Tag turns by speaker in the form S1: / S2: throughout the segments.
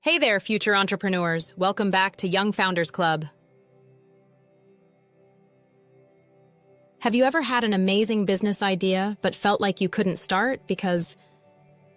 S1: Hey there, future entrepreneurs. Welcome back to Young Founders Club. Have you ever had an amazing business idea but felt like you couldn't start because,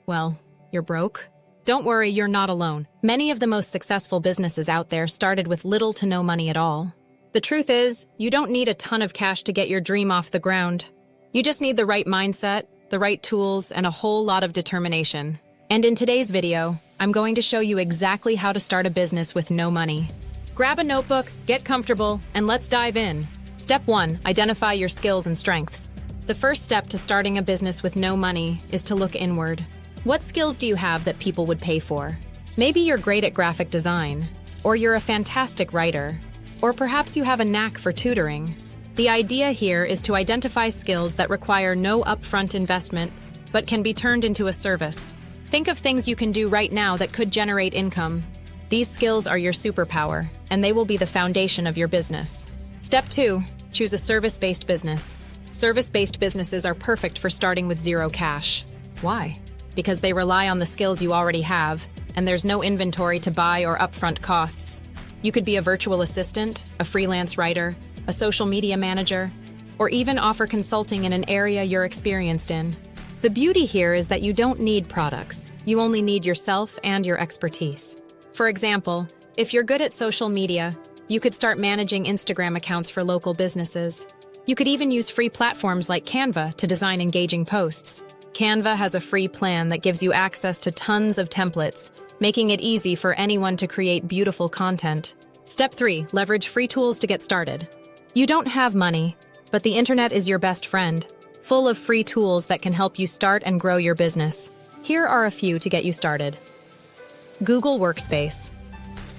S1: well, you're broke? Don't worry, you're not alone. Many of the most successful businesses out there started with little to no money at all. The truth is, you don't need a ton of cash to get your dream off the ground. You just need the right mindset, the right tools, and a whole lot of determination. And in today's video, I'm going to show you exactly how to start a business with no money. Grab a notebook, get comfortable, and let's dive in. Step 1, identify your skills and strengths. The first step to starting a business with no money is to look inward. What skills do you have that people would pay for? Maybe you're great at graphic design, or you're a fantastic writer, or perhaps you have a knack for tutoring. The idea here is to identify skills that require no upfront investment, but can be turned into a service. Think of things you can do right now that could generate income. These skills are your superpower, and they will be the foundation of your business. Step 2, choose a service-based business. Service-based businesses are perfect for starting with zero cash. Why? Because they rely on the skills you already have, and there's no inventory to buy or upfront costs. You could be a virtual assistant, a freelance writer, a social media manager, or even offer consulting in an area you're experienced in. The beauty here is that you don't need products. You only need yourself and your expertise. For example, if you're good at social media, you could start managing Instagram accounts for local businesses. You could even use free platforms like Canva to design engaging posts. Canva has a free plan that gives you access to tons of templates, making it easy for anyone to create beautiful content. Step 3, leverage free tools to get started. You don't have money, but the internet is your best friend, full of free tools that can help you start and grow your business. Here are a few to get you started. Google Workspace.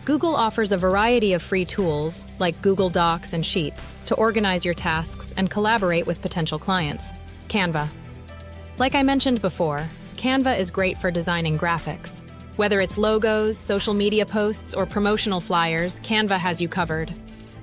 S1: Google offers a variety of free tools, like Google Docs and Sheets, to organize your tasks and collaborate with potential clients. Canva. Like I mentioned before, Canva is great for designing graphics. Whether it's logos, social media posts, or promotional flyers, Canva has you covered.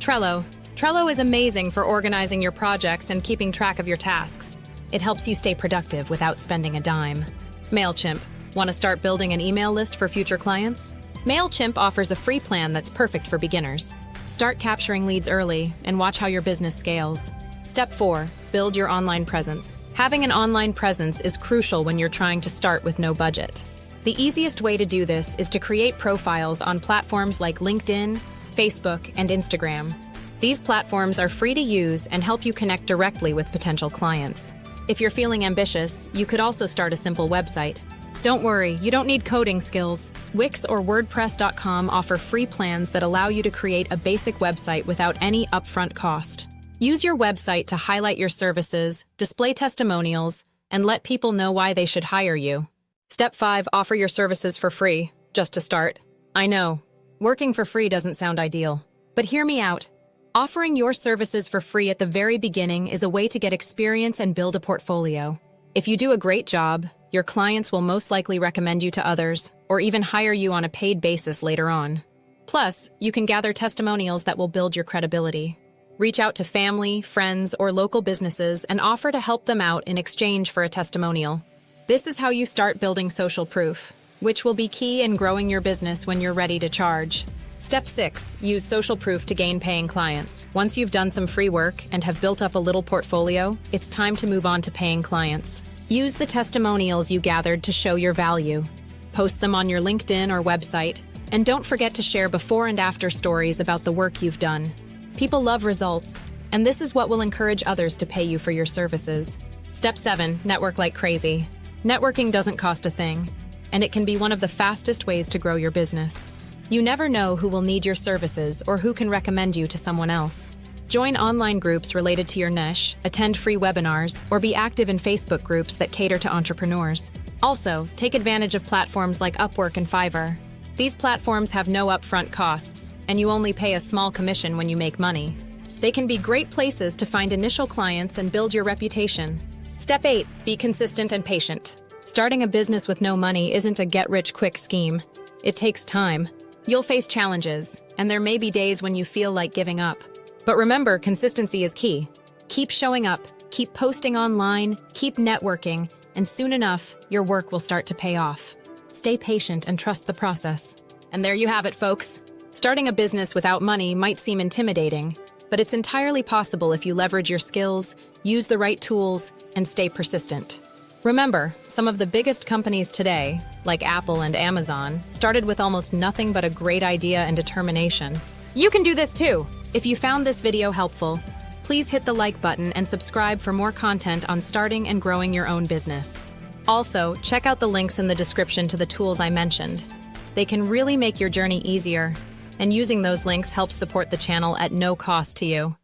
S1: Trello. Trello is amazing for organizing your projects and keeping track of your tasks. It helps you stay productive without spending a dime. MailChimp. Want to start building an email list for future clients? MailChimp offers a free plan that's perfect for beginners. Start capturing leads early and watch how your business scales. Step 4, build your online presence. Having an online presence is crucial when you're trying to start with no budget. The easiest way to do this is to create profiles on platforms like LinkedIn, Facebook, and Instagram. These platforms are free to use and help you connect directly with potential clients. If you're feeling ambitious, you could also start a simple website. Don't worry, you don't need coding skills. Wix or WordPress.com offer free plans that allow you to create a basic website without any upfront cost. Use your website to highlight your services, display testimonials, and let people know why they should hire you. Step 5, offer your services for free, just to start. I know, working for free doesn't sound ideal, but hear me out. Offering your services for free at the very beginning is a way to get experience and build a portfolio. If you do a great job, your clients will most likely recommend you to others, or even hire you on a paid basis later on. Plus, you can gather testimonials that will build your credibility. Reach out to family, friends, or local businesses and offer to help them out in exchange for a testimonial. This is how you start building social proof, which will be key in growing your business when you're ready to charge. Step 6, use social proof to gain paying clients. Once you've done some free work and have built up a little portfolio, it's time to move on to paying clients. Use the testimonials you gathered to show your value. Post them on your LinkedIn or website, and don't forget to share before and after stories about the work you've done. People love results, and this is what will encourage others to pay you for your services. Step 7, network like crazy. Networking doesn't cost a thing, and it can be one of the fastest ways to grow your business. You never know who will need your services or who can recommend you to someone else. Join online groups related to your niche, attend free webinars, or be active in Facebook groups that cater to entrepreneurs. Also, take advantage of platforms like Upwork and Fiverr. These platforms have no upfront costs, and you only pay a small commission when you make money. They can be great places to find initial clients and build your reputation. Step 8, be consistent and patient. Starting a business with no money isn't a get-rich-quick scheme. It takes time. You'll face challenges, and there may be days when you feel like giving up. But remember, consistency is key. Keep showing up, keep posting online, keep networking, and soon enough, your work will start to pay off. Stay patient and trust the process. And there you have it, folks. Starting a business without money might seem intimidating, but it's entirely possible if you leverage your skills, use the right tools, and stay persistent. Remember, some of the biggest companies today, like Apple and Amazon, started with almost nothing but a great idea and determination. You can do this too! If you found this video helpful, please hit the like button and subscribe for more content on starting and growing your own business. Also, check out the links in the description to the tools I mentioned. They can really make your journey easier, and using those links helps support the channel at no cost to you.